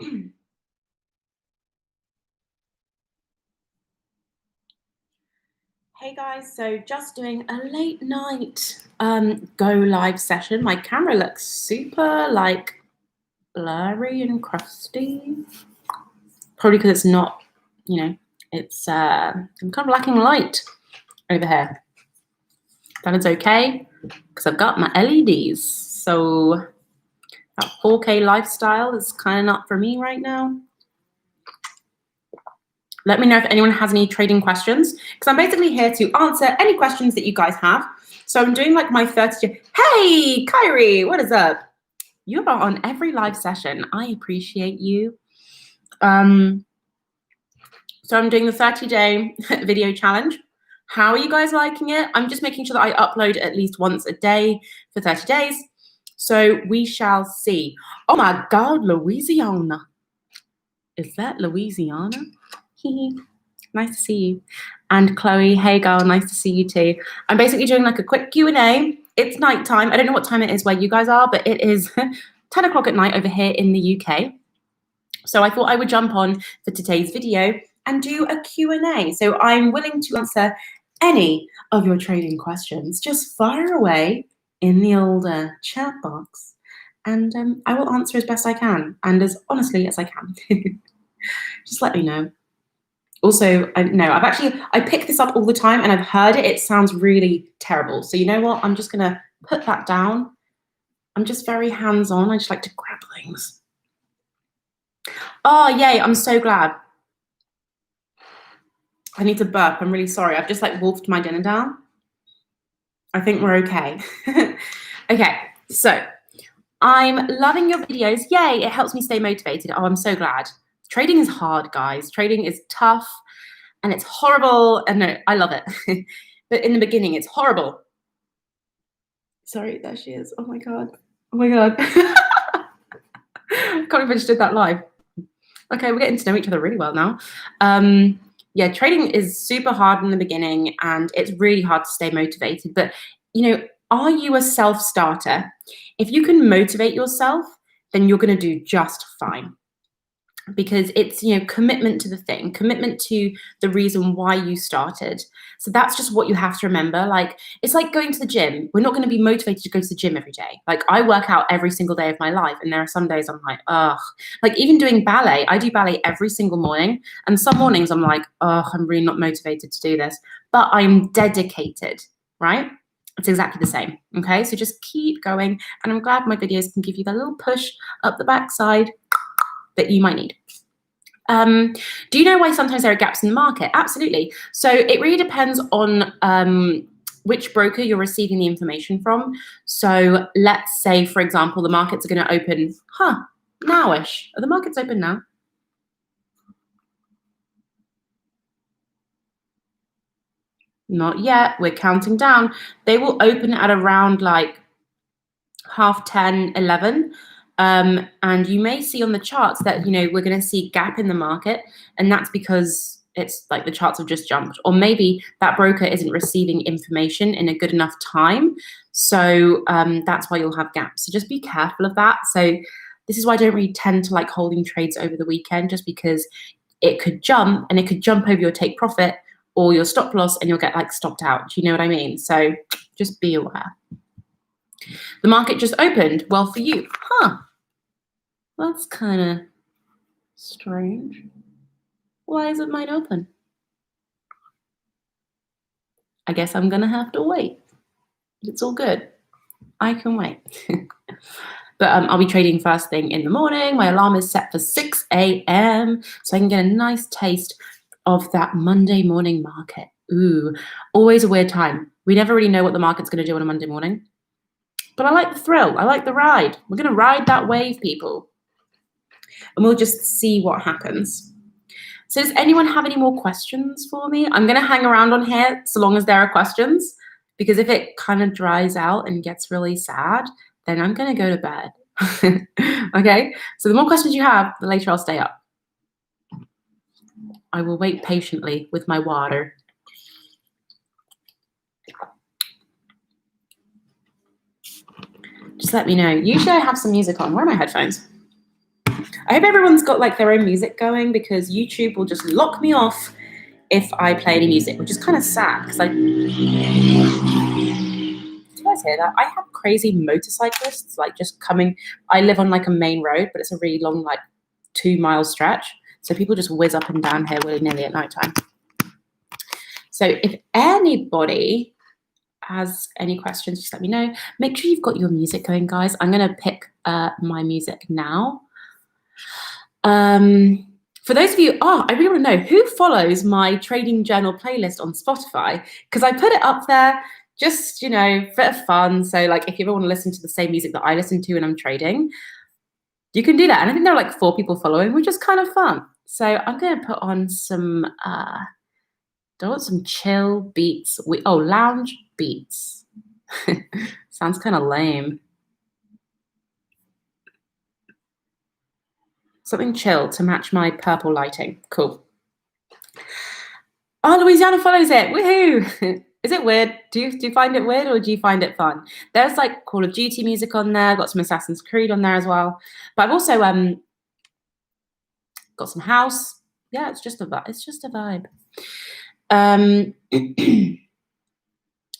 Hey guys, so just doing a late night go live session. My camera looks super like blurry and crusty. Probably because it's not, it's I'm kind of lacking light over here. That is okay because I've got my LEDs. So that 4K lifestyle is kind of not for me right now. Let me know if anyone has any trading questions, because I'm basically here to answer any questions that you guys have. So I'm doing like my 30-day. Hey, Kyrie, what is up? You are on every live session. I appreciate you. So I'm doing the 30-day video challenge. How are you guys liking it? I'm just making sure that I upload at least once a day for 30 days. So we shall see. Oh my God, Louisiana. Is that Louisiana? Nice to see you. And Chloe, hey girl, nice to see you too. I'm basically doing like a quick Q&A. It's nighttime. I don't know what time it is where you guys are, but it is 10 o'clock at night over here in the UK. So I thought I would jump on for today's video and do a Q&A. So I'm willing to answer any of your trading questions. Just fire away in the old chat box, and I will answer as best I can and as honestly as I can. Just let me know. Also, I pick this up all the time and I've heard it. It sounds really terrible. So you know what? I'm just going to put that down. I'm just very hands-on. I just like to grab things. Oh, yay. I'm so glad. I need to burp. I'm really sorry. I've just like wolfed my dinner down. I think we're okay. Okay, so I'm loving your videos. Yay, it helps me stay motivated. Oh, I'm so glad. Trading is hard, guys. Trading is tough. And it's horrible. And no, I love it. But in the beginning, it's horrible. Sorry, there she is. Oh my God. Oh my God. I can't believe I just did that live. Okay, we're getting to know each other really well now. Yeah, trading is super hard in the beginning and it's really hard to stay motivated. But, are you a self-starter? If you can motivate yourself, then you're going to do just fine. Because it's, commitment to the thing, commitment to the reason why you started. So that's just what you have to remember. Like, it's like going to the gym. We're not going to be motivated to go to the gym every day. Like, I work out every single day of my life. And there are some days I'm like, ugh. Like, even doing ballet, I do ballet every single morning. And some mornings I'm like, ugh, I'm really not motivated to do this. But I'm dedicated, right? It's exactly the same. Okay, so just keep going. And I'm glad my videos can give you that little push up the backside that you might need. Do you know why sometimes there are gaps in the market? Absolutely. So it really depends on which broker you're receiving the information from. So let's say, for example, the markets are going to open, nowish. Are the markets open now? Not yet. We're counting down. They will open at around like 10:30, 11. And you may see on the charts that, we're going to see gap in the market. And that's because it's like the charts have just jumped. Or maybe that broker isn't receiving information in a good enough time. So that's why you'll have gaps. So just be careful of that. So this is why I don't really tend to like holding trades over the weekend, just because it could jump and it could jump over your take profit or your stop loss and you'll get like stopped out. Do you know what I mean? So just be aware. The market just opened. Well, for you, that's kind of strange. Why is it mine open? I guess I'm going to have to wait. It's all good. I can wait. But I'll be trading first thing in the morning. My alarm is set for 6 a.m. so I can get a nice taste of that Monday morning market. Ooh, always a weird time. We never really know what the market's going to do on a Monday morning. But I like the thrill. I like the ride. We're going to ride that wave, people. And we'll just see what happens. So does anyone have any more questions for me? I'm going to hang around on here so long as there are questions, because if it kind of dries out and gets really sad, then I'm going to go to bed. Okay? So the more questions you have, the later I'll stay up. I will wait patiently with my water. Just let me know. Usually I have some music on. Where are my headphones? I hope everyone's got like their own music going, because YouTube will just lock me off if I play any music, which is kind of sad because do you guys hear that? I have crazy motorcyclists like just coming. I live on like a main road, but it's a really long, like 2-mile stretch. So people just whiz up and down here willy-nilly at nighttime. So if anybody has any questions, just let me know. Make sure you've got your music going, guys. I'm going to pick my music now. For those of you, I really want to know who follows my trading journal playlist on Spotify, because I put it up there just, for fun. So like if you ever want to listen to the same music that I listen to when I'm trading, you can do that. And I think there are like 4 people following, which is kind of fun. So I'm going to put on some, some chill beats. Lounge beats. Sounds kind of lame. Something chill to match my purple lighting. Cool. Oh, Louisiana follows it. Woohoo! Is it weird? Do you find it weird, or do you find it fun? There's like Call of Duty music on there. Got some Assassin's Creed on there as well. But I've also got some house. Yeah, it's just a vibe. It's just a vibe.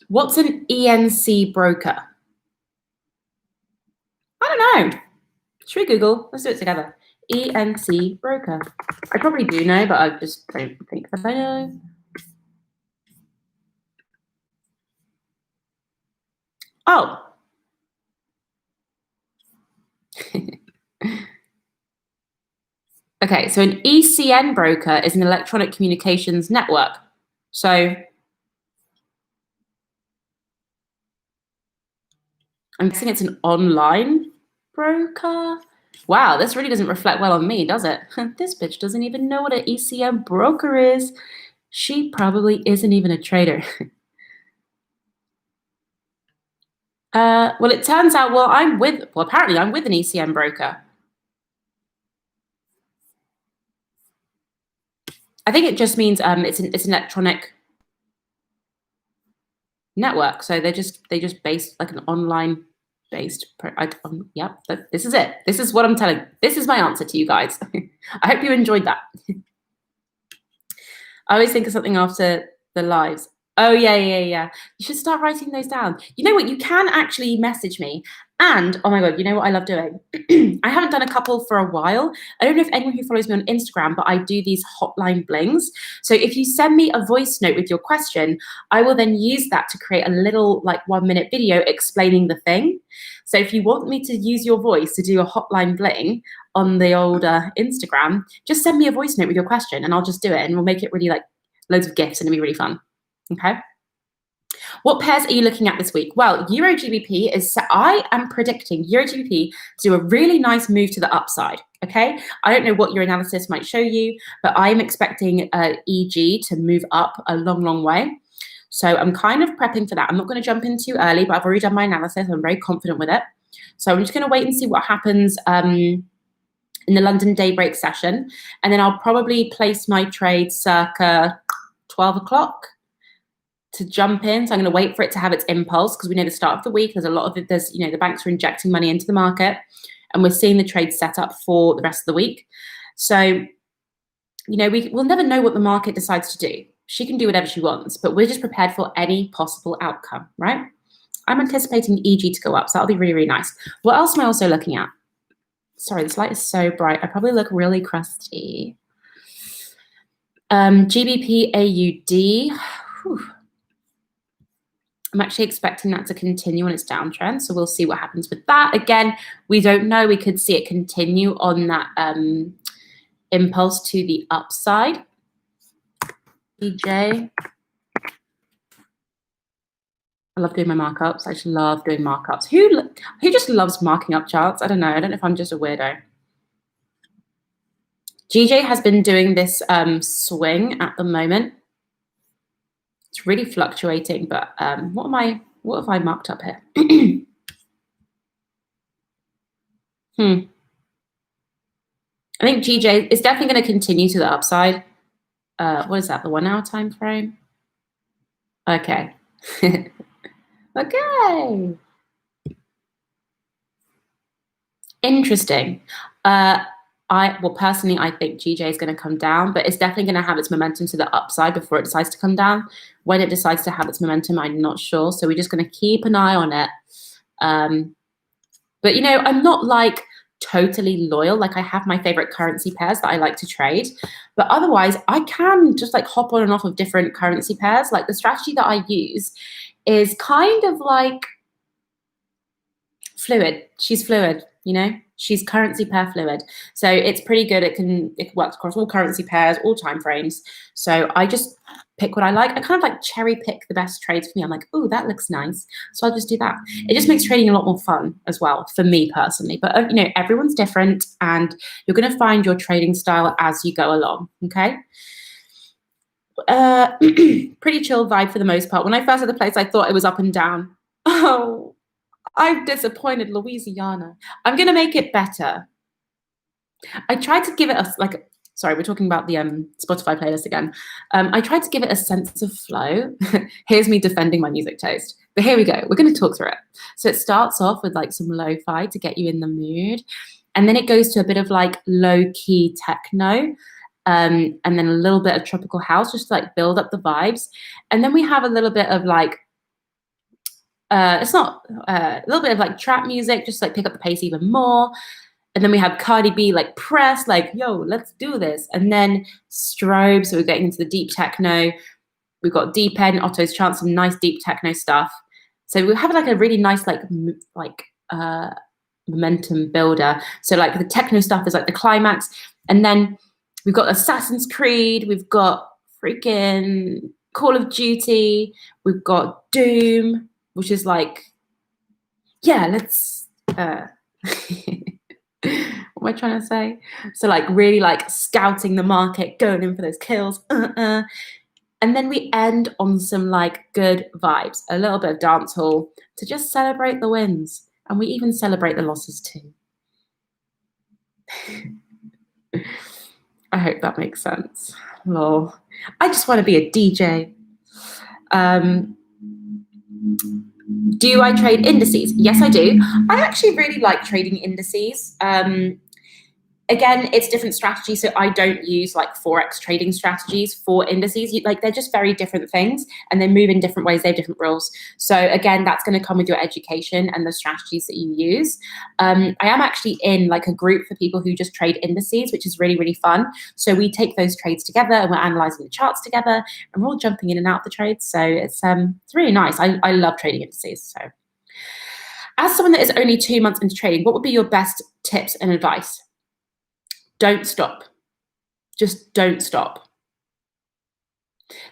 What's an ENC broker? I don't know. Should we Google? Let's do it together. ENC broker. I probably do know, but I just don't think that I know. Oh. Okay, so an ECN broker is an electronic communications network. So I'm guessing it's an online broker. Wow, this really doesn't reflect well on me, does it? This bitch doesn't even know what an ECN broker is. She probably isn't even a trader. Well, it turns out, apparently I'm with an ECN broker. I think it just means it's an electronic network. So they just based like an online based. Yep, this is it. This is what I'm telling. This is my answer to you guys. I hope you enjoyed that. I always think of something after the lives. Oh, yeah. You should start writing those down. You know what? You can actually message me. And, oh my God, you know what I love doing? I haven't done a couple for a while. I don't know if anyone who follows me on Instagram, but I do these hotline blings. So if you send me a voice note with your question, I will then use that to create a little 1-minute video explaining the thing. So if you want me to use your voice to do a hotline bling on the old Instagram, just send me a voice note with your question and I'll just do it, and we'll make it really loads of GIFs and it'll be really fun. Okay. What pairs are you looking at this week? Well, Euro GBP I am predicting Euro GBP to do a really nice move to the upside. Okay. I don't know what your analysis might show you, but I'm expecting EG to move up a long, long way. So I'm kind of prepping for that. I'm not going to jump in too early, but I've already done my analysis. I'm very confident with it. So I'm just going to wait and see what happens in the London daybreak session. And then I'll probably place my trade circa 12 o'clock to jump in. So I'm going to wait for it to have its impulse, because we know the start of the week, there's a lot of it. There's, the banks are injecting money into the market, and we're seeing the trade set up for the rest of the week. So, we'll never know what the market decides to do. She can do whatever she wants, but we're just prepared for any possible outcome, right? I'm anticipating EG to go up, so that'll be really, really nice. What else am I also looking at? Sorry, this light is so bright. I probably look really crusty. GBP AUD. Whew. I'm actually expecting that to continue on its downtrend, so we'll see what happens with that. Again, we don't know. We could see it continue on that impulse to the upside. EJ. I love doing my markups. I just love doing markups. Who just loves marking up charts? I don't know. I don't know if I'm just a weirdo. GJ has been doing this swing at the moment. It's really fluctuating, but what have I marked up here? I think GJ is definitely going to continue to the upside. What is that? The 1 hour time frame? Okay. Okay. Interesting. personally, I think GJ is going to come down, but it's definitely going to have its momentum to the upside before it decides to come down. When it decides to have its momentum, I'm not sure. So we're just going to keep an eye on it. But, I'm not like totally loyal. Like, I have my favorite currency pairs that I like to trade, but otherwise I can just like hop on and off of different currency pairs. Like, the strategy that I use is kind of like fluid. She's fluid, she's currency pair fluid. So it's pretty good. It works across all currency pairs, all time frames. So I just pick what I like. I kind of like cherry pick the best trades for me. I'm like, oh, that looks nice. So I'll just do that. It just makes trading a lot more fun as well for me personally. But everyone's different, and you're going to find your trading style as you go along. Okay. Pretty chill vibe for the most part. When I first had the place, I thought it was up and down. Oh, I've disappointed Louisiana. I'm going to make it better. I tried to give it sorry, we're talking about the Spotify playlist again. I tried to give it a sense of flow. Here's me defending my music taste. But here we go. We're going to talk through it. So it starts off with like some lo-fi to get you in the mood. And then it goes to a bit of like low-key techno. And then a little bit of tropical house just to like build up the vibes. And then we have a little bit of like, it's not a little bit of like trap music, just like pick up the pace even more. And then we have Cardi B like press, like, yo, let's do this. And then strobe, so we're getting into the deep techno. We've got deep end, Otto's chant, some nice deep techno stuff. So we have like a really nice momentum builder. So like the techno stuff is like the climax. And then we've got Assassin's Creed, we've got freaking Call of Duty, we've got Doom, which is like, yeah, let's, what am I trying to say? So like really like scouting the market, going in for those kills. And then we end on some like good vibes, a little bit of dancehall to just celebrate the wins. And we even celebrate the losses too. I hope that makes sense. Lol. I just want to be a DJ. Do I trade indices? Yes, I do. I actually really like trading indices. Again, it's different strategies. So I don't use like Forex trading strategies for indices. They're just very different things, and they move in different ways. They have different rules. So again, that's going to come with your education and the strategies that you use. I am actually in like a group for people who just trade indices, which is really, really fun. So we take those trades together and we're analyzing the charts together, and we're all jumping in and out of the trades. So it's really nice. I love trading indices. So as someone that is only 2 months into trading, what would be your best tips and advice? Don't stop. Just don't stop.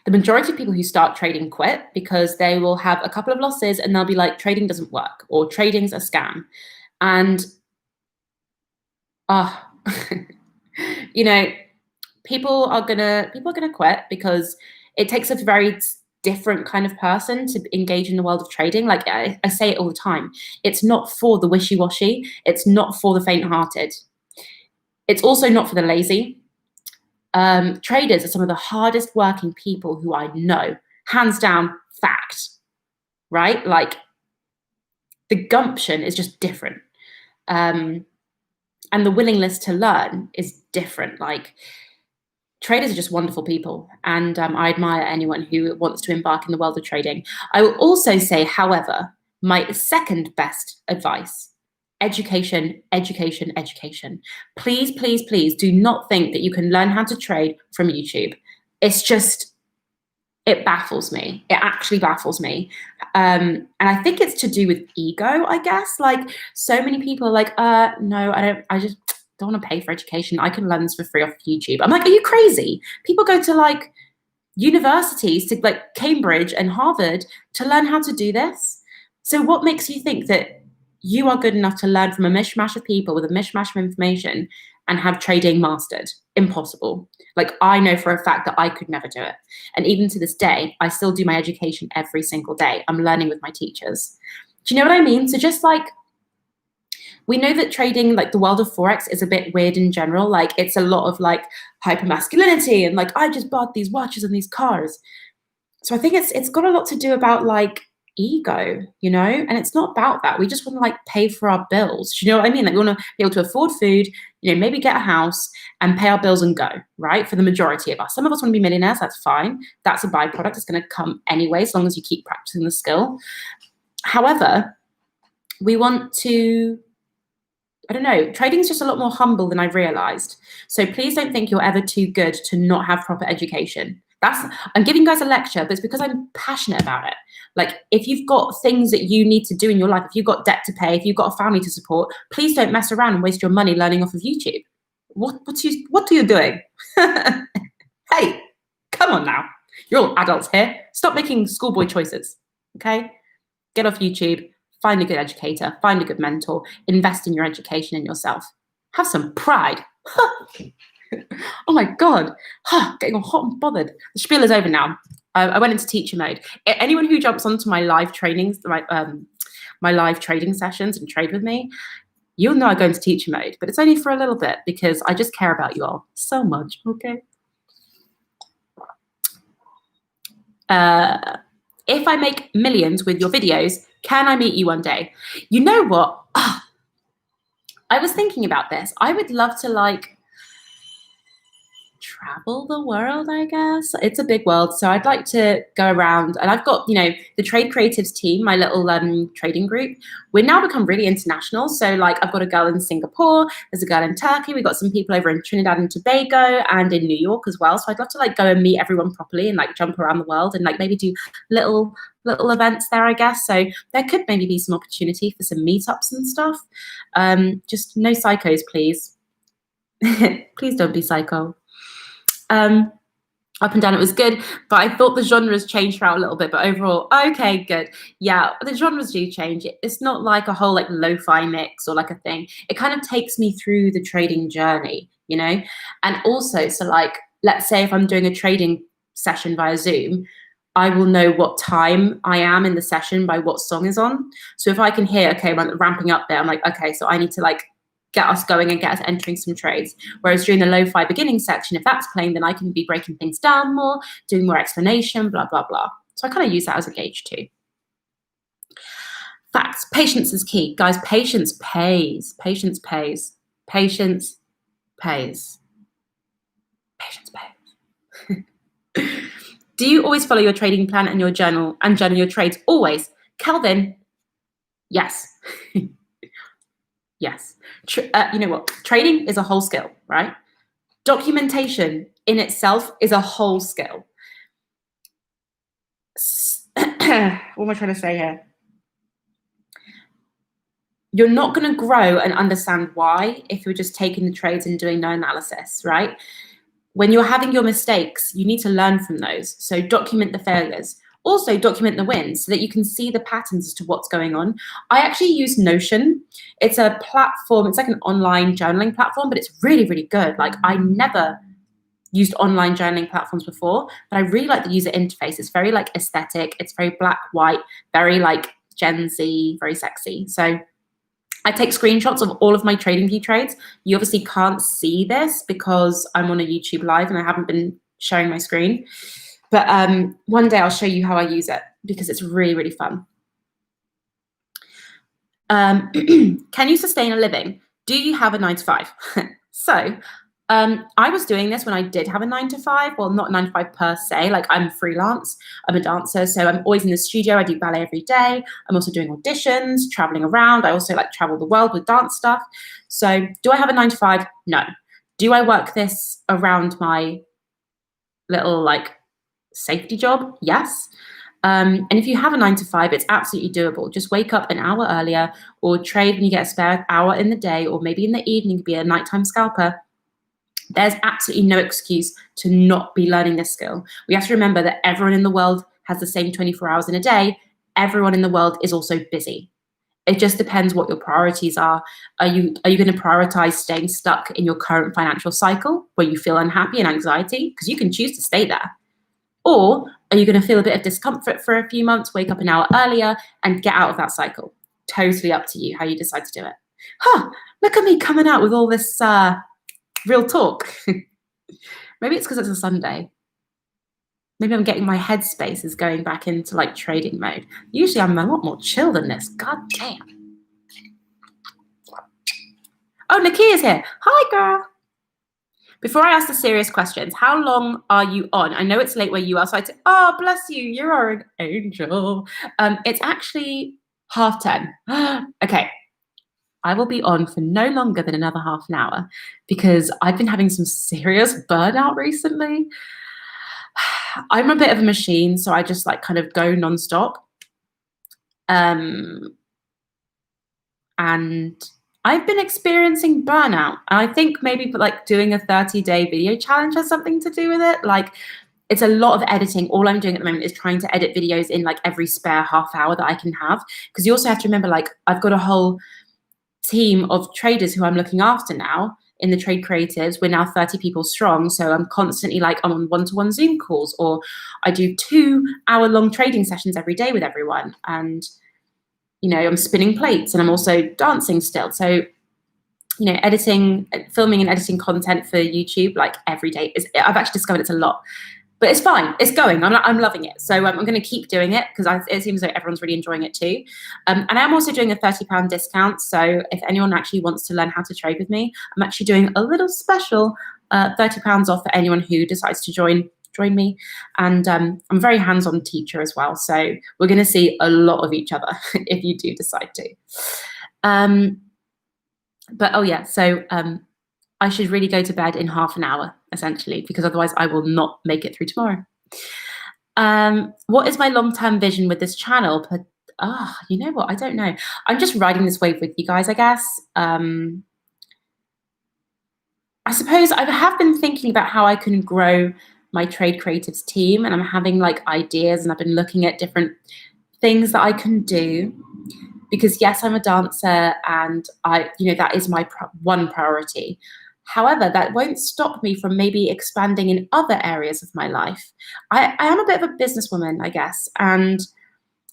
The majority of people who start trading quit because they will have a couple of losses and they'll be like, trading doesn't work, or trading's a scam. And people are gonna quit because it takes a very different kind of person to engage in the world of trading. Like I say it all the time. It's not for the wishy-washy. It's not for the faint-hearted. It's also not for the lazy. Traders are some of the hardest working people who I know, hands down, fact, right? Like the gumption is just different. And the willingness to learn is different. Like traders are just wonderful people. And I admire anyone who wants to embark in the world of trading. I will also say, however, my second best advice, education, education, education. Please, please, please do not think that you can learn how to trade from YouTube. It baffles me. It actually baffles me. And I think it's to do with ego, I guess. Like so many people are like, no, I just don't want to pay for education. I can learn this for free off YouTube. I'm like, are you crazy? People go to like universities, to like Cambridge and Harvard to learn how to do this. So what makes you think that you are good enough to learn from a mishmash of people with a mishmash of information and have trading mastered? Impossible. Like I know for a fact that I could never do it. And even to this day, I still do my education every single day. I'm learning with my teachers. Do you know what I mean? So just like, we know that trading, like the world of Forex is a bit weird in general. Like it's a lot of like hypermasculinity and like, I just bought these watches and these cars. So I think it's got a lot to do about like ego, you know, and it's not about that. We just want to like pay for our bills. Do you know what I mean? Like we want to be able to afford food, you know, maybe get a house and pay our bills and go, right? For the majority of us. Some of us want to be millionaires, that's fine. That's a byproduct. It's going to come anyway, as long as you keep practicing the skill. However, we want to, I don't know, trading is just a lot more humble than I realized. So please don't think you're ever too good to not have proper education. I'm giving you guys a lecture, but it's because I'm passionate about it. Like, if you've got things that you need to do in your life, if you've got debt to pay, if you've got a family to support, please don't mess around and waste your money learning off of YouTube. What are you doing? Hey, come on now. You're all adults here. Stop making schoolboy choices, okay? Get off YouTube, find a good educator, find a good mentor, invest in your education and yourself. Have some pride. Oh my God, getting all hot and bothered. The spiel is over now. I went into teacher mode. Anyone who jumps onto my live trainings, my live trading sessions and trade with me, you'll know I go into teacher mode, but it's only for a little bit because I just care about you all so much, okay? If I make millions with your videos, can I meet you one day? You know what? I was thinking about this. I would love to like travel the world, I guess. It's a big world, so I'd like to go around. And I've got, you know, the Trade Creatives team, my little trading group. We've now become really international. So like I've got a girl in Singapore, there's a girl in Turkey, we've got some people over in Trinidad and Tobago and in New York as well. So I'd love to like go and meet everyone properly and like jump around the world and like maybe do little events there, I guess. So there could maybe be some opportunity for some meetups and stuff. Just no psychos, please. Please don't be psycho. Up and down, it was good, but I thought the genres changed throughout a little bit, but overall, okay, good. Yeah, the genres do change. It's not like a whole like lo-fi mix or like a thing. It kind of takes me through the trading journey, you know? And also, so like, let's say if I'm doing a trading session via Zoom, I will know what time I am in the session by what song is on. So if I can hear, okay, I'm ramping up there, I'm like, okay, so I need to like get us going and get us entering some trades. Whereas during the lo-fi beginning section, if that's playing, then I can be breaking things down more, doing more explanation, blah, blah, blah. So I kind of use that as a gauge too. Facts. Patience is key. Guys, patience pays. Patience pays. Patience pays. Patience pays. Do you always follow your trading plan and your journal your trades? Always. Kelvin, yes. Yes. You know what? Trading is a whole skill, right? Documentation in itself is a whole skill. What am I trying to say here? You're not going to grow and understand why if you're just taking the trades and doing no analysis, right? When you're having your mistakes, you need to learn from those. So document the failures. Also document the wins so that you can see the patterns as to what's going on. I actually use Notion. It's a platform, it's like an online journaling platform, but it's really, really good. Like I never used online journaling platforms before, but I really like the user interface. It's very like aesthetic. It's very black, white, very like Gen Z, very sexy. So I take screenshots of all of my TradingView trades. You obviously can't see this because I'm on a YouTube live and I haven't been sharing my screen. But one day I'll show you how I use it because it's really, really fun. Can you sustain a living? Do you have a 9-to-5? So I was doing this when I did have a 9-to-5. Well, not 9-to-5 per se. Like I'm freelance. I'm a dancer. So I'm always in the studio. I do ballet every day. I'm also doing auditions, traveling around. I also like travel the world with dance stuff. So do I have a 9-to-5? No. Do I work this around my little like safety job? Yes. And if you have a 9-to-5, it's absolutely doable. Just wake up an hour earlier or trade when you get a spare hour in the day or maybe in the evening, be a nighttime scalper. There's absolutely no excuse to not be learning this skill. We have to remember that everyone in the world has the same 24 hours in a day. Everyone in the world is also busy. It just depends what your priorities are. Are you going to prioritize staying stuck in your current financial cycle where you feel unhappy and anxiety? Because you can choose to stay there. Or are you going to feel a bit of discomfort for a few months, wake up an hour earlier and get out of that cycle? Totally up to you how you decide to do it. Look at me coming out with all this real talk. Maybe it's because it's a Sunday. Maybe I'm getting my headspace is going back into like trading mode. Usually I'm a lot more chill than this. God damn. Oh, Nakia's here. Hi, girl. Before I ask the serious questions, how long are you on? I know it's late where you are, so oh, bless you. You are an angel. It's actually 10:30. Okay. I will be on for no longer than another half an hour because I've been having some serious burnout recently. I'm a bit of a machine, so I just like kind of go nonstop. And I've been experiencing burnout. I think maybe like doing a 30-day video challenge has something to do with it. Like, it's a lot of editing. All I'm doing at the moment is trying to edit videos in like every spare half hour that I can have. Because you also have to remember, like, I've got a whole team of traders who I'm looking after now in the Trade Creatives. We're now 30 people strong. So I'm constantly like, I'm on one-to-one Zoom calls, or I do 2-hour-long trading sessions every day with everyone. And you know, I'm spinning plates and I'm also dancing still. So, you know, filming and editing content for YouTube like every day I've actually discovered it's a lot, but it's fine. It's going. I'm loving it. So I'm going to keep doing it because it seems like everyone's really enjoying it too. And I'm also doing a £30 discount. So if anyone actually wants to learn how to trade with me, I'm actually doing a little special £30 off for anyone who decides to join me. And I'm a very hands-on teacher as well. So we're going to see a lot of each other if you do decide to. But oh yeah, so I should really go to bed in half an hour, essentially, because otherwise I will not make it through tomorrow. What is my long-term vision with this channel? But you know what? I don't know. I'm just riding this wave with you guys, I guess. I suppose I have been thinking about how I can grow my Trade Creatives team, and I'm having like ideas, and I've been looking at different things that I can do. Because yes, I'm a dancer, and that is my one priority. However, that won't stop me from maybe expanding in other areas of my life. I am a bit of a businesswoman, I guess, and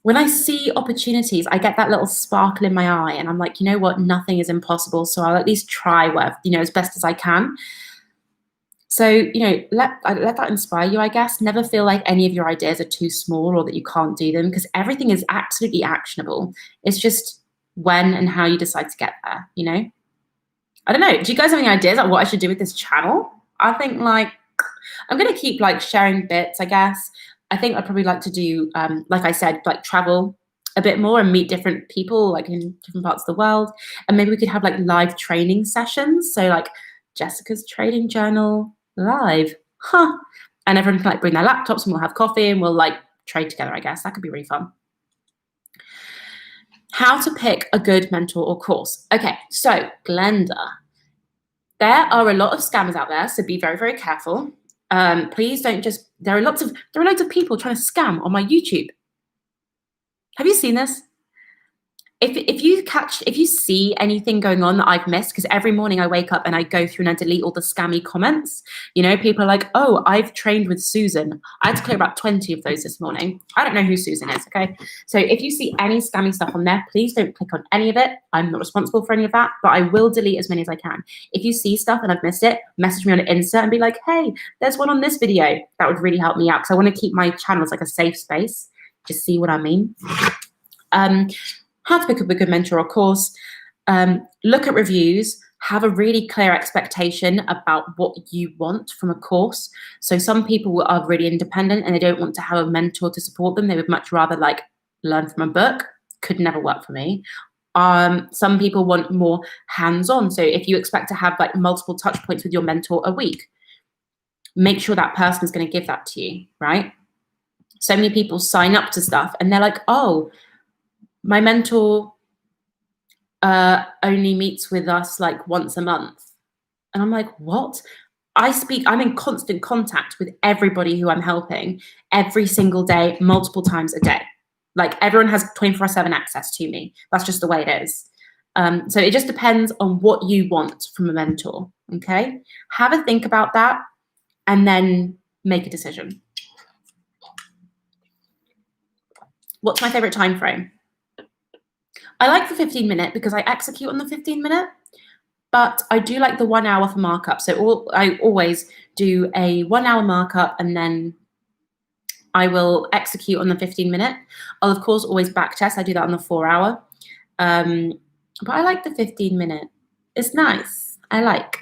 when I see opportunities, I get that little sparkle in my eye, and I'm like, you know what, nothing is impossible, so I'll at least try as best as I can. So, let that inspire you, I guess. Never feel like any of your ideas are too small or that you can't do them, because everything is absolutely actionable. It's just when and how you decide to get there, I don't know. Do you guys have any ideas on what I should do with this channel? I think I'm going to keep sharing bits, I guess. I think I'd probably like to do, like I said, travel a bit more and meet different people in different parts of the world. And maybe we could have live training sessions. So Jessica's Trading Journal live, and everyone can bring their laptops and we'll have coffee and we'll trade together. I guess that could be really fun. How to pick a good mentor or course. Okay, so Glenda, there are a lot of scammers out there, so be very, very careful. Please don't just. There are loads of people trying to scam on my YouTube. Have you seen this? If you see anything going on that I've missed, because every morning I wake up and I go through and I delete all the scammy comments. People are like, oh, I've trained with Susan. I had to clear about 20 of those this morning. I don't know who Susan is, okay? So if you see any scammy stuff on there, please don't click on any of it. I'm not responsible for any of that, but I will delete as many as I can. If you see stuff and I've missed it, message me on Insta and be like, hey, there's one on this video. That would really help me out, because I want to keep my channels a safe space. Just see what I mean? How to pick up a good mentor or course. Look at reviews. Have a really clear expectation about what you want from a course. So some people are really independent and they don't want to have a mentor to support them. They would much rather learn from a book. Could never work for me. Some people want more hands-on. So if you expect to have multiple touch points with your mentor a week, make sure that person is going to give that to you, right? So many people sign up to stuff and they're like, oh, my mentor only meets with us once a month. And I'm like, what? I'm in constant contact with everybody who I'm helping every single day, multiple times a day. Everyone has 24/7 access to me. That's just the way it is. So it just depends on what you want from a mentor, okay? Have a think about that and then make a decision. What's my favorite time frame? I like the 15-minute because I execute on the 15-minute, but I do like the 1 hour for markup. So I always do a 1 hour markup and then I will execute on the 15-minute. I'll, of course, always backtest. I do that on the 4-hour. But I like the 15-minute. It's nice. I like.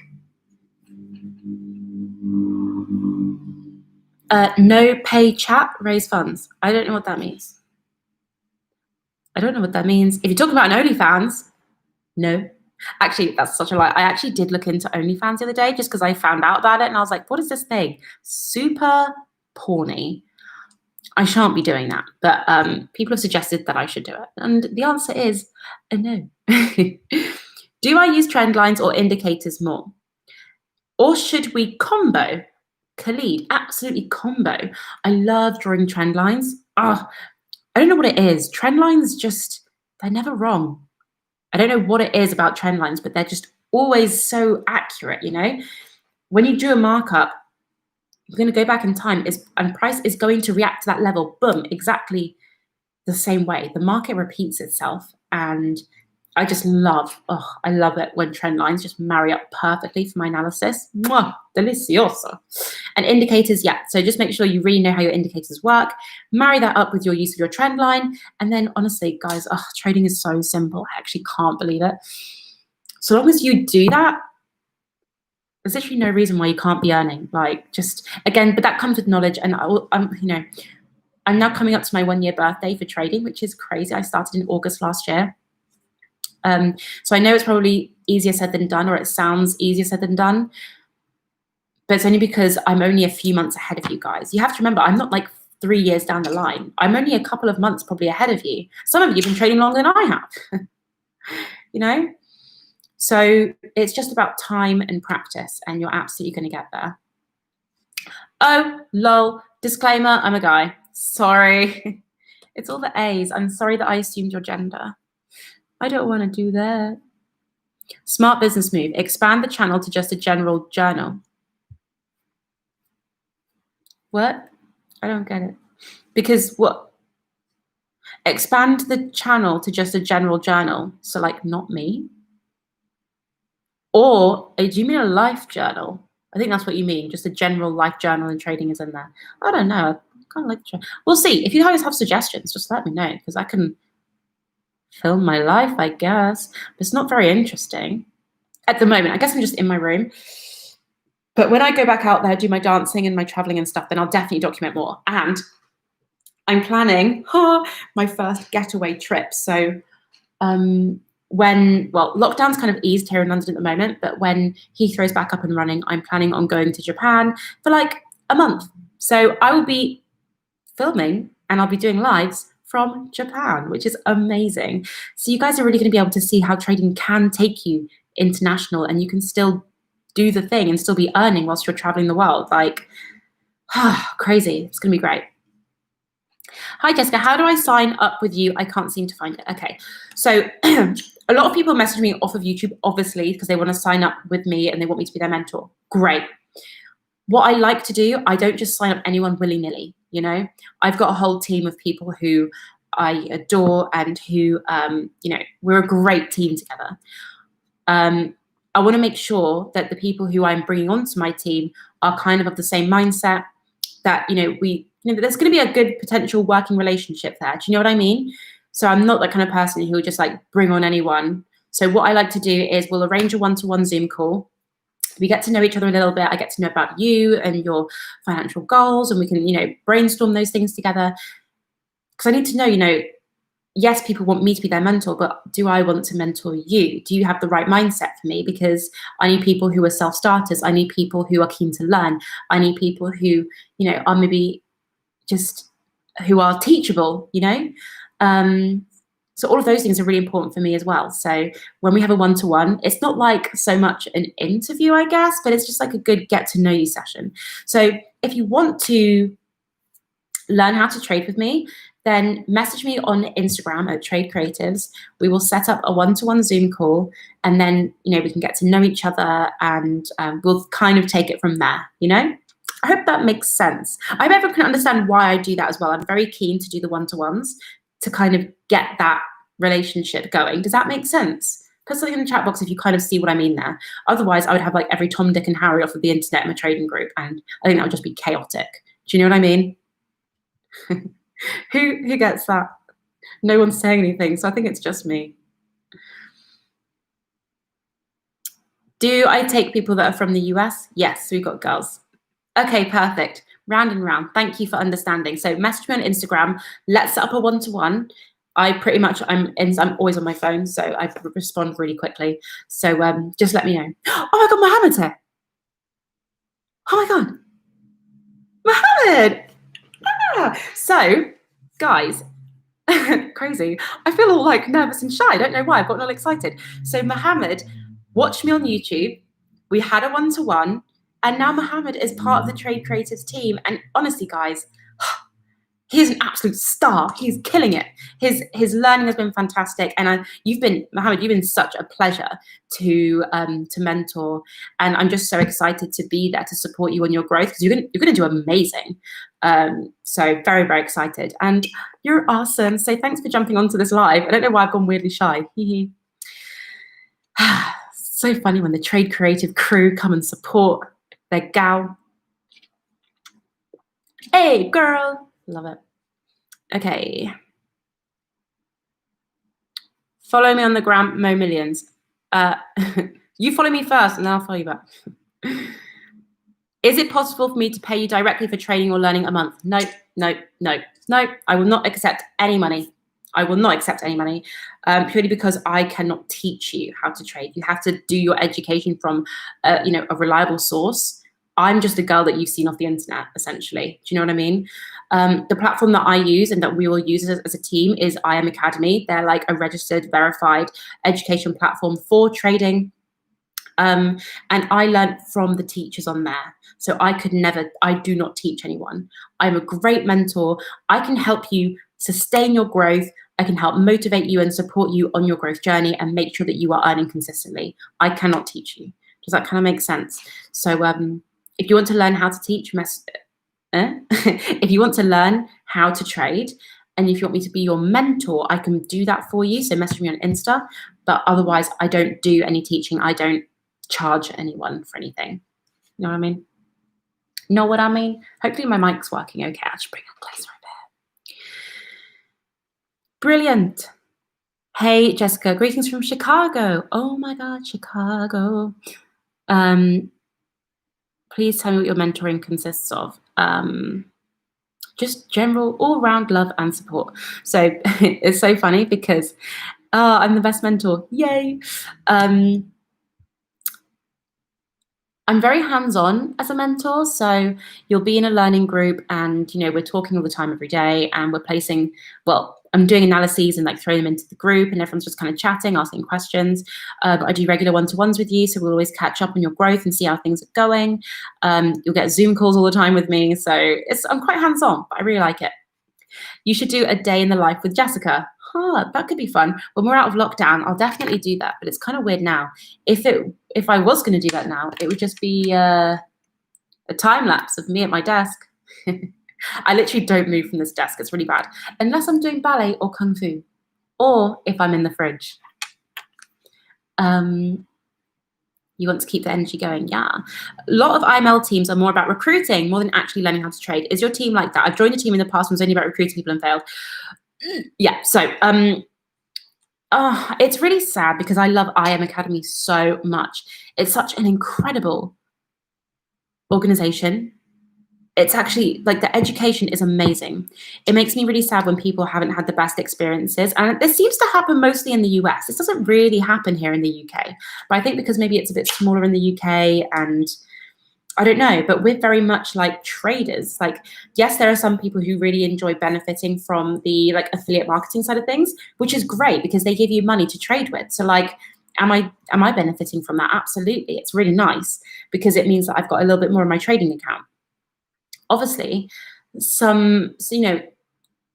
No pay chat, raise funds. I don't know what that means. I don't know what that means. If you're talking about an OnlyFans, no. Actually, that's such a lie. I actually did look into OnlyFans the other day just because I found out about it and I was like, what is this thing? Super porny. I shan't be doing that. But people have suggested that I should do it. And the answer is no. Do I use trend lines or indicators more? Or should we combo? Khalid, absolutely combo. I love drawing trend lines. Oh, I don't know what it is. Trend lines just, they're never wrong. I don't know what it is about trend lines, but they're just always so accurate, you know? When you do a markup, you're going to go back in time and price is going to react to that level, boom, exactly the same way. The market repeats itself, and I just love, I love it when trend lines just marry up perfectly for my analysis. Mwah, delicioso. And indicators, yeah. So just make sure you really know how your indicators work. Marry that up with your use of your trend line. And then honestly, guys, trading is so simple. I actually can't believe it. So long as you do that, there's literally no reason why you can't be earning. Like, just, again, but that comes with knowledge. And I'm now coming up to my 1-year birthday for trading, which is crazy. I started in August last year. So I know it's probably easier said than done, or it sounds easier said than done, but it's only because I'm only a few months ahead of you guys. You have to remember, I'm not like 3 years down the line. I'm only a couple of months probably ahead of you. Some of you have been trading longer than I have, you know? So it's just about time and practice, and you're absolutely going to get there. Oh, lol, disclaimer, I'm a guy. Sorry. It's all the A's. I'm sorry that I assumed your gender. I don't want to do that. Smart business move. Expand the channel to just a general journal. What? I don't get it. Because what? Expand the channel to just a general journal. So like not me? Or do you mean a life journal? I think that's what you mean. Just a general life journal and trading is in there. I don't know. I kind of like the We'll see. If you guys have suggestions, just let me know, because I can film my life, I guess. But it's not very interesting at the moment. I guess I'm just in my room. But when I go back out there, do my dancing and my traveling and stuff, then I'll definitely document more. And I'm planning my first getaway trip. So lockdown's kind of eased here in London at the moment, but when Heathrow's back up and running, I'm planning on going to Japan for like a month. So I will be filming and I'll be doing lives from Japan, which is amazing. So you guys are really going to be able to see how trading can take you international, and you can still do the thing and still be earning whilst you're traveling the world. Like, crazy. It's going to be great. Hi, Jessica. How do I sign up with you? I can't seem to find it. Okay. So a lot of people message me off of YouTube, obviously, because they want to sign up with me and they want me to be their mentor. Great. What I like to do, I don't just sign up anyone willy-nilly, you know? I've got a whole team of people who I adore and who, we're a great team together. I want to make sure that the people who I'm bringing onto my team are kind of the same mindset, that, there's going to be a good potential working relationship there. Do you know what I mean? So I'm not that kind of person who will just like bring on anyone. So what I like to do is we'll arrange a one-to-one Zoom call. We get to know each other a little bit. I get to know about you and your financial goals, and we can, brainstorm those things together. Because I need to know, yes, people want me to be their mentor, but do I want to mentor you? Do you have the right mindset for me? Because I need people who are self-starters. I need people who are keen to learn. I need people who, are maybe just who are teachable, So all of those things are really important for me as well. So when we have a one-to-one, it's not like so much an interview, I guess, but it's just like a good get to know you session. So if you want to learn how to trade with me, then message me on Instagram at Trade Creatives. We will set up a one-to-one Zoom call, and then, we can get to know each other, and we'll kind of take it from there, I hope that makes sense. I hope everyone can understand why I do that as well. I'm very keen to do the one-to-ones to kind of get that relationship going. Does that make sense? Put something in the chat box if you kind of see what I mean there. Otherwise, I would have like every Tom, Dick, and Harry off of the internet in my trading group, and I think that would just be chaotic. Do you know what I mean? Who gets that? No one's saying anything, so I think it's just me. Do I take people that are from the US? Yes, we've got girls. Okay, perfect. Round and round. Thank you for understanding. So message me on Instagram. Let's set up a one-to-one. I'm always on my phone, so I respond really quickly. So just let me know. Oh my God, Mohammed's here. Oh my God, Mohammed. Ah. So, guys, crazy. I feel all like nervous and shy. I don't know why. I've gotten all excited. So Mohammed watched me on YouTube. We had a one-to-one, and now Mohammed is part of the Trade Creatives team. And honestly, guys, he's an absolute star. He's killing it. His learning has been fantastic, and Mohammed, you've been such a pleasure to mentor, and I'm just so excited to be there to support you on your growth, because you're gonna do amazing. So very, very excited, and you're awesome. So thanks for jumping onto this live. I don't know why I've gone weirdly shy. So funny when the Trade Creative crew come and support their gal. Hey, girl. Love it. Okay. Follow me on the gram, Mo Millions. You follow me first and then I'll follow you back. Is it possible for me to pay you directly for training or learning a month? No, no, no, no. I will not accept any money. I will not accept any money, purely because I cannot teach you how to trade. You have to do your education from, a reliable source. I'm just a girl that you've seen off the internet, essentially. Do you know what I mean? The platform that I use and that we will use as a team is I Am Academy. They're like a registered, verified education platform for trading. And I learned from the teachers on there. So I do not teach anyone. I'm a great mentor. I can help you sustain your growth. I can help motivate you and support you on your growth journey and make sure that you are earning consistently. I cannot teach you. Does that kind of make sense? So if you want to learn how to teach, if you want to learn how to trade, and if you want me to be your mentor, I can do that for you. So message me on Insta. But otherwise, I don't do any teaching. I don't charge anyone for anything. You know what I mean? Know what I mean? Hopefully my mic's working okay. I'll just bring it closer a bit. Brilliant. Hey, Jessica, greetings from Chicago. Oh my God, Chicago. Please tell me what your mentoring consists of. Just general all-round love and support. So it's so funny because I'm the best mentor. Yay. I'm very hands-on as a mentor. So you'll be in a learning group and, we're talking all the time every day, and I'm doing analyses and like throwing them into the group, and everyone's just kind of chatting, asking questions. I do regular one-to-ones with you. So we'll always catch up on your growth and see how things are going. You'll get Zoom calls all the time with me. So I'm quite hands-on, but I really like it. You should do a day in the life with Jessica. That could be fun. When we're out of lockdown, I'll definitely do that, but it's kind of weird now. If I was going to do that now, it would just be a time lapse of me at my desk. I literally don't move from this desk. It's really bad. Unless I'm doing ballet or kung fu, or if I'm in the fridge. You want to keep the energy going. Yeah. A lot of IML teams are more about recruiting more than actually learning how to trade. Is your team like that? I've joined a team in the past and it was only about recruiting people and failed. Yeah. So it's really sad because I love I Am Academy so much. It's such an incredible organization. It's actually like the education is amazing. It makes me really sad when people haven't had the best experiences. And this seems to happen mostly in the US. This doesn't really happen here in the UK. But I think because maybe it's a bit smaller in the UK, and I don't know, but we're very much like traders. Like, yes, there are some people who really enjoy benefiting from the like affiliate marketing side of things, which is great because they give you money to trade with. So like, am I benefiting from that? Absolutely. It's really nice because it means that I've got a little bit more in my trading account. Obviously,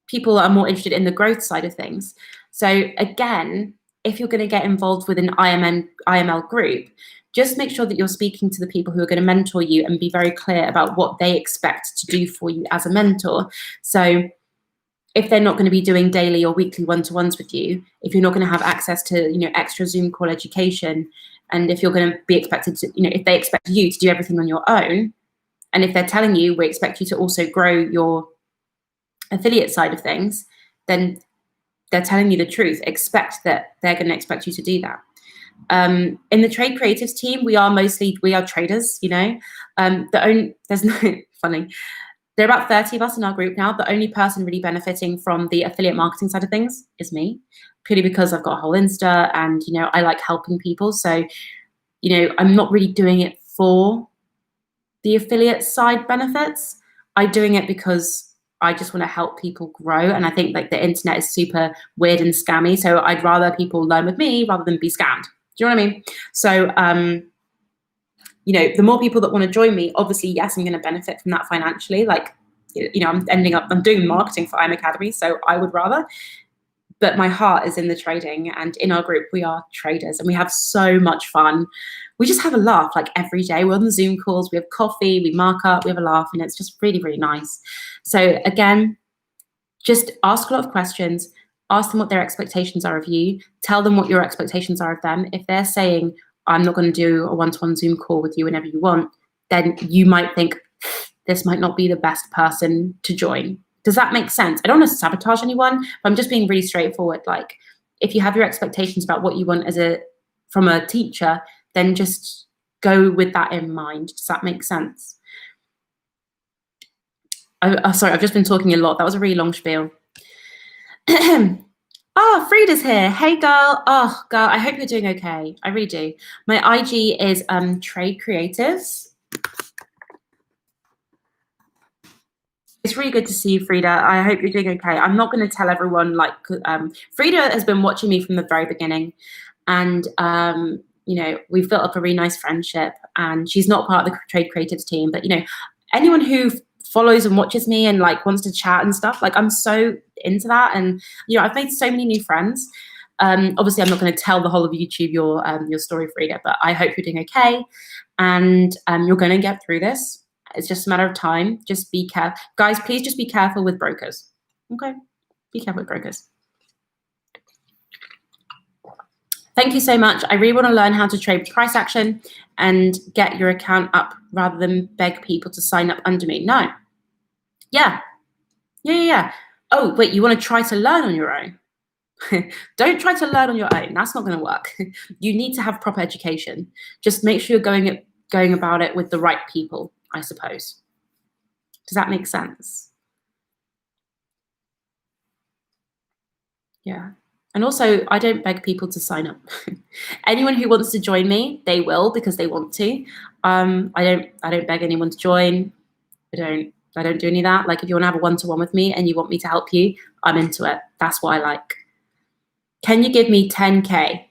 people are more interested in the growth side of things. So again, if you're going to get involved with an IML group, just make sure that you're speaking to the people who are going to mentor you and be very clear about what they expect to do for you as a mentor. So if they're not going to be doing daily or weekly one-to-ones with you, if you're not going to have access to, extra Zoom call education, and if you're going to be expected to, if they expect you to do everything on your own, and if they're telling you, we expect you to also grow your affiliate side of things, then they're telling you the truth. Expect that they're going to expect you to do that. In the Trade Creatives team, we are traders, you know. There's no funny. There are about 30 of us in our group now. The only person really benefiting from the affiliate marketing side of things is me, purely because I've got a whole Insta and, you know, I like helping people. So, you know, I'm not really doing it for the affiliate side benefits. I'm doing it because I just want to help people grow. And I think like the internet is super weird and scammy. So I'd rather people learn with me rather than be scammed. Do you know what I mean? So, you know, the more people that want to join me, obviously, yes, I'm going to benefit from that financially. Like, you know, I'm doing marketing for IM Academy, so I would rather. But my heart is in the trading, and in our group, we are traders and we have so much fun. We just have a laugh like every day. We're on the Zoom calls, we have coffee, we mark up, we have a laugh, and it's just really, really nice. So again, just ask a lot of questions, ask them what their expectations are of you, tell them what your expectations are of them. If they're saying, I'm not going to do a one-to-one Zoom call with you whenever you want, then you might think this might not be the best person to join. Does that make sense? I don't want to sabotage anyone, but I'm just being really straightforward. Like, if you have your expectations about what you want from a teacher, then just go with that in mind. Does that make sense? Sorry, I've just been talking a lot. That was a really long spiel. Oh, Frida's here. Hey, girl. Oh, girl, I hope you're doing okay. I really do. My IG is Trade Creatives. It's really good to see you, Frida. I hope you're doing okay. I'm not going to tell everyone, like, Frida has been watching me from the very beginning. And, you know, we've built up a really nice friendship. And she's not part of the Trade Creatives team. But, you know, anyone who follows and watches me and like wants to chat and stuff, like I'm so into that. And, you know, I've made so many new friends. Obviously, I'm not going to tell the whole of YouTube your story, Frida, but I hope you're doing okay. And you're going to get through this. It's just a matter of time. Just be careful. Guys, please just be careful with brokers. Okay? Be careful with brokers. Thank you so much. I really want to learn how to trade price action and get your account up rather than beg people to sign up under me. No. Yeah. Oh, wait, you want to try to learn on your own? Don't try to learn on your own. That's not going to work. You need to have proper education. Just make sure you're going about it with the right people, I suppose. Does that make sense? Yeah. And also, I don't beg people to sign up. Anyone who wants to join me, they will because they want to. I don't beg anyone to join. I don't do any of that. Like, if you want to have a one-to-one with me and you want me to help you, I'm into it. That's what I like. Can you give me 10K?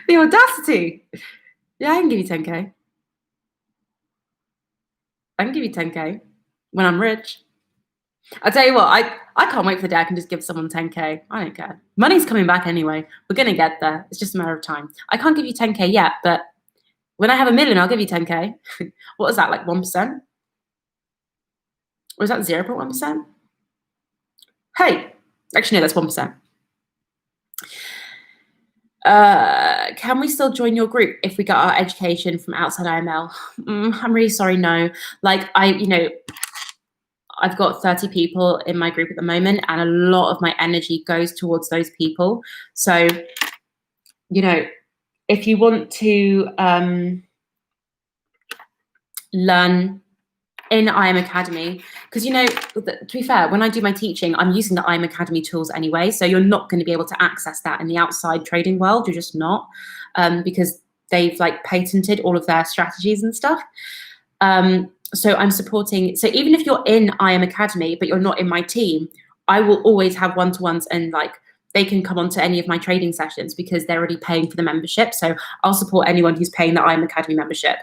The audacity. Yeah, I can give you 10K. I can give you 10K when I'm rich. I'll tell you what, I can't wait for the day I can just give someone 10K. I don't care. Money's coming back anyway. We're going to get there. It's just a matter of time. I can't give you 10K yet, but when I have 1 million, I'll give you 10K. What is that, like 1%? Or is that 0.1%? Hey, actually, no, that's 1%. Can we still join your group if we get our education from outside IML? I'm really sorry, no. Like, I've got 30 people in my group at the moment, and a lot of my energy goes towards those people. So, you know, if you want to learn in IM Academy, because, you know, to be fair, when I do my teaching, I'm using the IM Academy tools anyway, so you're not going to be able to access that in the outside trading world. You're just not, because they've like patented all of their strategies and stuff. So I'm supporting, so even if you're in IM Academy, but you're not in my team, I will always have one-to-ones, and like they can come onto any of my trading sessions because they're already paying for the membership. So I'll support anyone who's paying the IM Academy membership.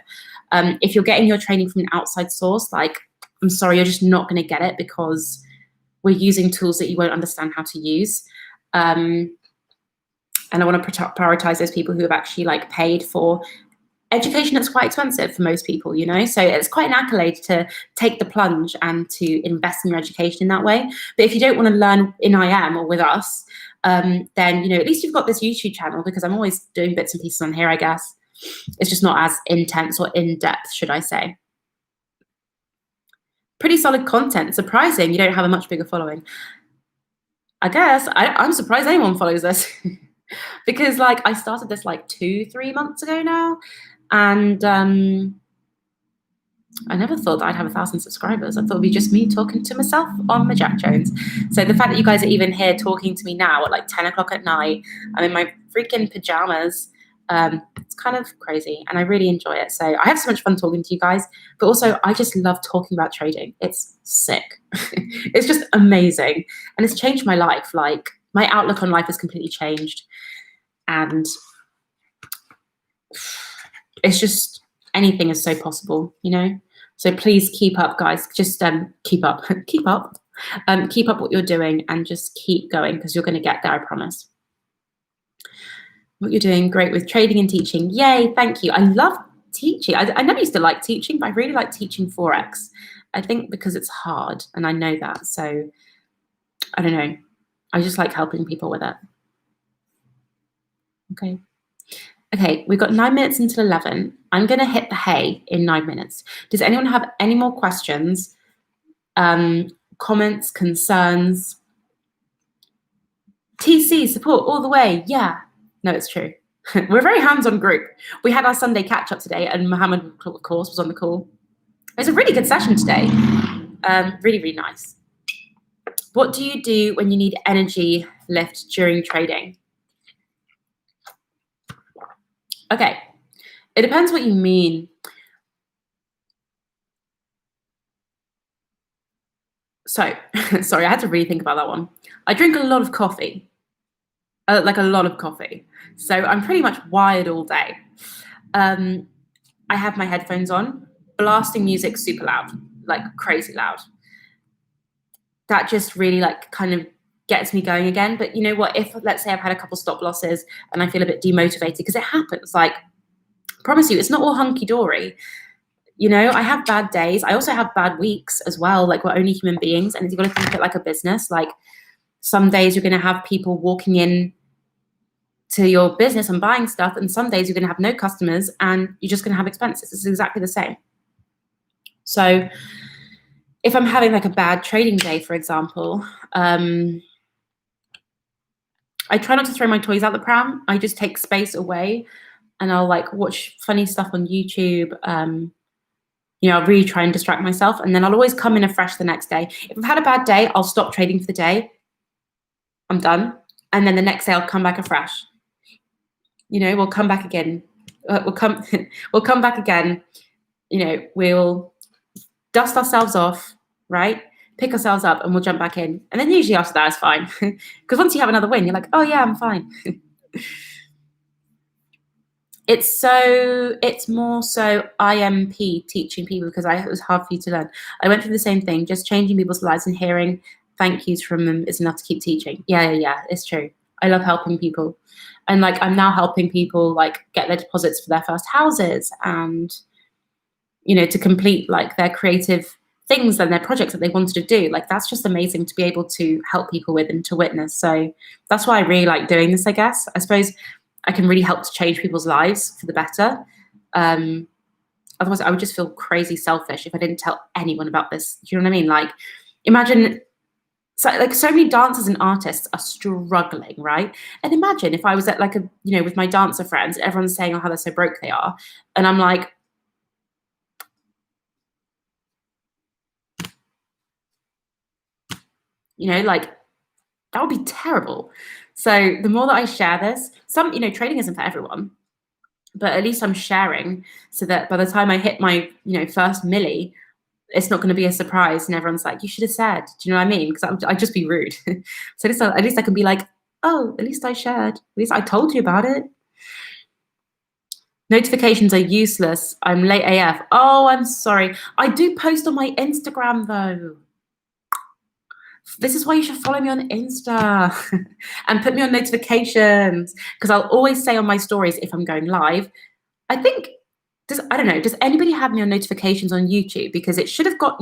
If you're getting your training from an outside source, like, I'm sorry, you're just not going to get it because we're using tools that you won't understand how to use. And I want to prioritize those people who have actually like paid for education that's quite expensive for most people, you know? So it's quite an accolade to take the plunge and to invest in your education in that way. But if you don't want to learn in IM or with us, then, you know, at least you've got this YouTube channel, because I'm always doing bits and pieces on here, I guess. It's just not as intense or in-depth, should I say. Pretty solid content. Surprising you don't have a much bigger following. I guess I'm surprised anyone follows this because like I started this like 2-3 months ago now, and I never thought that I'd have 1,000 subscribers. I thought it'd be just me talking to myself on my Jack Jones. So the fact that you guys are even here talking to me now at like 10 o'clock at night, I'm in my freaking pajamas. It's kind of crazy and I really enjoy it. So I have so much fun talking to you guys, but also I just love talking about trading. It's sick. It's just amazing. And it's changed my life. Like my outlook on life has completely changed. And it's just, anything is so possible, you know? So please keep up, guys. Just keep up, keep up what you're doing and just keep going because you're going to get there, I promise. What you're doing, great with trading and teaching. Yay, thank you. I love teaching. I never used to like teaching, but I really like teaching Forex. I think because it's hard and I know that. So I don't know. I just like helping people with it. Okay. Okay, we've got 9 minutes until 11. I'm going to hit the hay in 9 minutes. Does anyone have any more questions, comments, concerns? TC, support all the way. Yeah. No, it's true. We're a very hands-on group. We had our Sunday catch-up today, and Mohammed, of course, was on the call. It was a really good session today. Really, really nice. What do you do when you need energy lift during trading? Okay, it depends what you mean. So, sorry, I had to really think about that one. I drink a lot of coffee, like a lot of coffee. So I'm pretty much wired all day. I have my headphones on, blasting music super loud, like crazy loud. That just really like kind of gets me going again. But you know what, if let's say I've had a couple stop losses and I feel a bit demotivated, because it happens, like I promise you, it's not all hunky-dory. You know, I have bad days. I also have bad weeks as well. Like we're only human beings, and you've got to think of it like a business. Like some days you're going to have people walking in to your business and buying stuff, and some days you're going to have no customers and you're just going to have expenses. It's exactly the same. So if I'm having like a bad trading day, for example, I try not to throw my toys out the pram. I just take space away and I'll like watch funny stuff on YouTube. You know, I'll really try and distract myself, and then I'll always come in afresh the next day. If I've had a bad day, I'll stop trading for the day. I'm done. And then the next day I'll come back afresh. You know, we'll come back again. We'll come back again. You know, we'll dust ourselves off, right? Pick ourselves up and we'll jump back in. And then usually after that, it's fine. Because once you have another win, you're like, oh yeah, I'm fine. It's more so IMP teaching people because it was hard for you to learn. I went through the same thing, just changing people's lives and hearing thank yous from them is enough to keep teaching. Yeah, it's true. I love helping people. And like I'm now helping people like get their deposits for their first houses and, you know, to complete like their creative things and their projects that they wanted to do. Like that's just amazing to be able to help people with and to witness. So that's why I really like doing this, I guess. I suppose I can really help to change people's lives for the better. Otherwise, I would just feel crazy selfish if I didn't tell anyone about this. Do you know what I mean? Like, imagine, so many dancers and artists are struggling, right? And imagine if I was at like a, you know, with my dancer friends, everyone's saying, oh, how they're so broke they are. And I'm like, you know, like that would be terrible. So the more that I share this, you know, trading isn't for everyone, but at least I'm sharing so that by the time I hit my, you know, first milli, it's not going to be a surprise and everyone's like, you should have said. Do you know what I mean? Because I'd just be rude. So at least I can be like, oh, at least I shared. At least I told you about it. Notifications are useless. I'm late AF. Oh, I'm sorry. I do post on my Instagram though. This is why you should follow me on Insta and put me on notifications, because I'll always say on my stories if I'm going live. I think, I don't know, does anybody have me on notifications on YouTube? Because you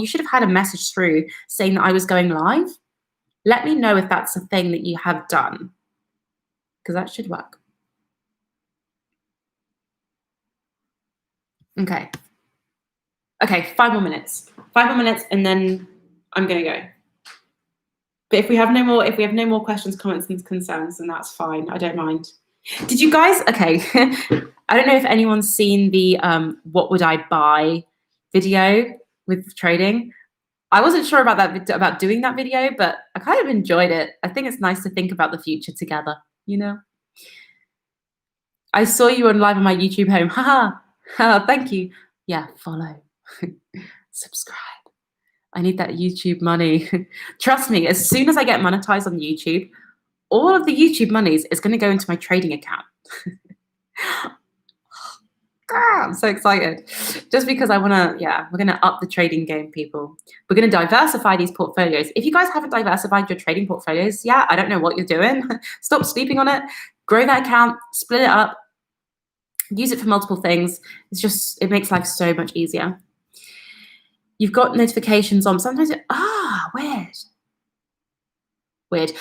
should have had a message through saying that I was going live. Let me know if that's a thing that you have done, because that should work. Okay. Okay, 5 more minutes. 5 more minutes, and then I'm gonna go. But if we have no more questions, comments, and concerns, then that's fine. I don't mind. Did you guys? Okay. I don't know if anyone's seen the "What would I buy" video with trading. I wasn't sure about doing that video, but I kind of enjoyed it. I think it's nice to think about the future together. You know. I saw you on live on my YouTube home. Haha. Thank you. Yeah. Follow. Subscribe. I need that YouTube money. Trust me, as soon as I get monetized on YouTube, all of the YouTube monies is going to go into my trading account. I'm so excited. Just because I want to, we're going to up the trading game, people. We're going to diversify these portfolios. If you guys haven't diversified your trading portfolios, I don't know what you're doing. Stop sleeping on it. Grow that account, split it up, use it for multiple things. It makes life so much easier. You've got notifications on. Sometimes weird.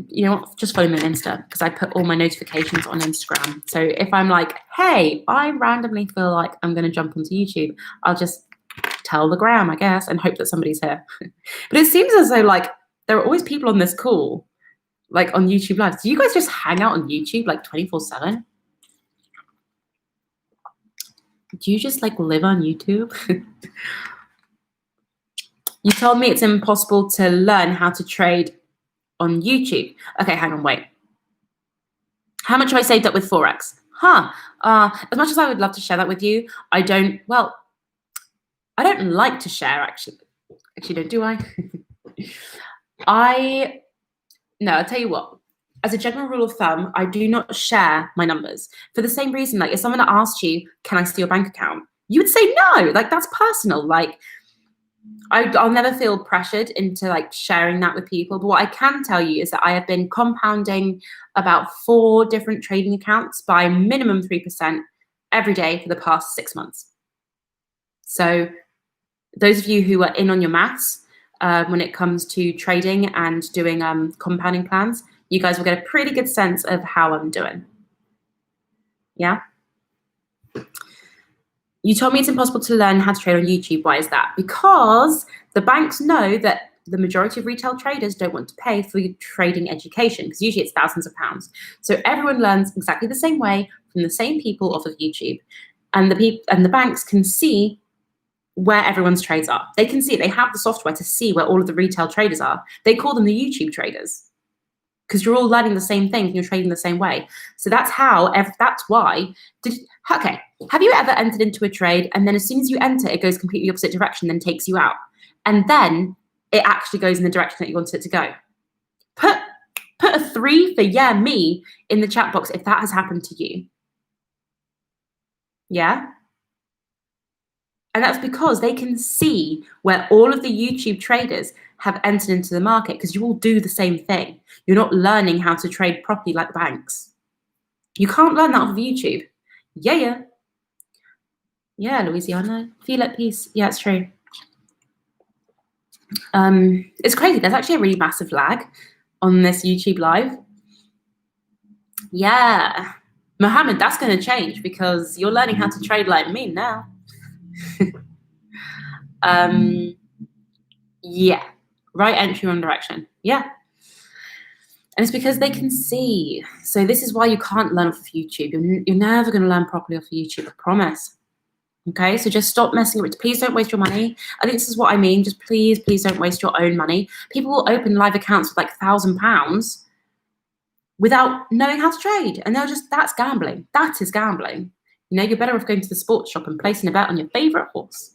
You know what? Just follow me on Insta because I put all my notifications on Instagram. So if I'm like, hey, I randomly feel like I'm going to jump onto YouTube, I'll just tell the gram, I guess, and hope that somebody's here. But it seems as though like there are always people on this call, like on YouTube Live. Do you guys just hang out on YouTube like 24/7? Do you just like live on YouTube? You told me it's impossible to learn how to trade on YouTube. Okay, hang on, wait. How much have I saved up with Forex? As much as I would love to share that with you, I don't like to share, actually. Actually, do I? I'll tell you what. As a general rule of thumb, I do not share my numbers for the same reason. Like if someone asked you, can I see your bank account? You would say no, like that's personal. Like I'll never feel pressured into like sharing that with people. But what I can tell you is that I have been compounding about 4 different trading accounts by minimum 3% every day for the past 6 months. So those of you who are in on your maths when it comes to trading and doing compounding plans, you guys will get a pretty good sense of how I'm doing. Yeah. You told me it's impossible to learn how to trade on YouTube. Why is that? Because the banks know that the majority of retail traders don't want to pay for your trading education because usually it's thousands of pounds. So everyone learns exactly the same way from the same people off of YouTube. And the banks can see where everyone's trades are. They can see it. They have the software to see where all of the retail traders are. They call them the YouTube traders because you're all learning the same thing and you're trading the same way. So that's why. Okay, have you ever entered into a trade and then as soon as you enter, it goes completely opposite direction, then takes you out? And then it actually goes in the direction that you wanted it to go. Put a 3 for me in the chat box if that has happened to you. Yeah? And that's because they can see where all of the YouTube traders have entered into the market because you all do the same thing. You're not learning how to trade properly like the banks. You can't learn that off of YouTube. Yeah, Louisiana. Feel at peace. Yeah, it's true. It's crazy. There's actually a really massive lag on this YouTube live. Yeah. Mohammed, that's going to change because you're learning how to trade like me now. Yeah. Right entry, wrong direction. Yeah. And it's because they can see. So this is why you can't learn off of YouTube. You're never going to learn properly off of YouTube, I promise. Okay, so just stop messing with it. Please don't waste your money. I think this is what I mean. Just please don't waste your own money. People will open live accounts with like £1,000 without knowing how to trade. And that's gambling. That is gambling. You know, you're better off going to the sports shop and placing a bet on your favorite horse.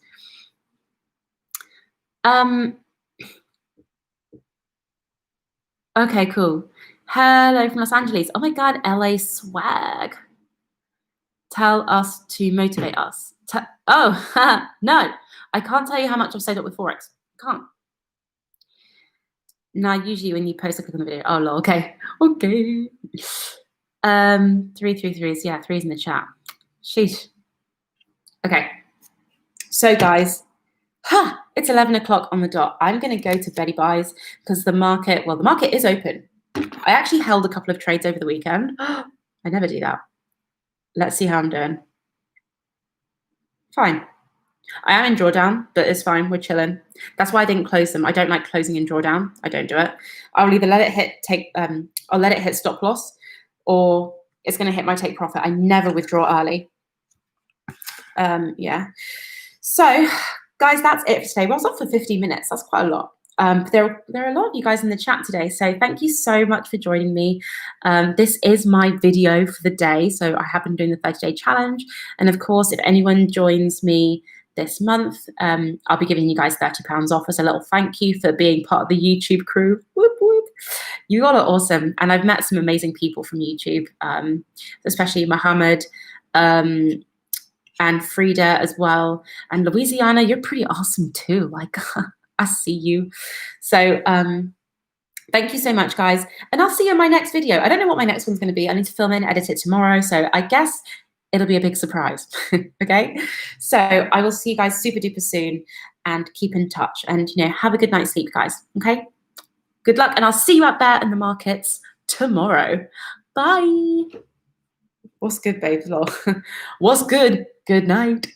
Okay, cool. Hello from Los Angeles. Oh my God, LA swag. Tell us to motivate us. No, I can't tell you how much I've saved up with Forex. Can't. Now, usually when you post, I click on the video. Oh, lol, okay. 333s. Yeah, 3's in the chat. Sheesh. Okay. So, guys, it's 11 o'clock on the dot. I'm going to go to Betty Buys because the market is open. I actually held a couple of trades over the weekend. I never do that. Let's see how I'm doing. Fine. I am in drawdown, but it's fine. We're chilling. That's why I didn't close them. I don't like closing in drawdown. I don't do it. I'll either let it hit I'll let it hit stop loss, or it's going to hit my take profit. I never withdraw early. Yeah. So, guys, that's it for today. Well, I was off for 15 minutes. That's quite a lot. There are a lot of you guys in the chat today, so thank you so much for joining me. This is my video for the day, so I have been doing the 30-day challenge, and of course, if anyone joins me this month, I'll be giving you guys £30 off as a little thank you for being part of the YouTube crew. Whoop, whoop. You all are awesome, and I've met some amazing people from YouTube, especially Mohammed, and Frida as well, and Louisiana. You're pretty awesome too. Like, I see you. So thank you so much, guys, and I'll see you in my next video. I don't know what my next one's going to be. I need to film it and edit it tomorrow, so I guess it'll be a big surprise. Okay, so I will see you guys super duper soon, and keep in touch, and have a good night's sleep, guys. Okay, good luck, and I'll see you out there in the markets tomorrow. Bye. What's good, babes? What's good? Good night.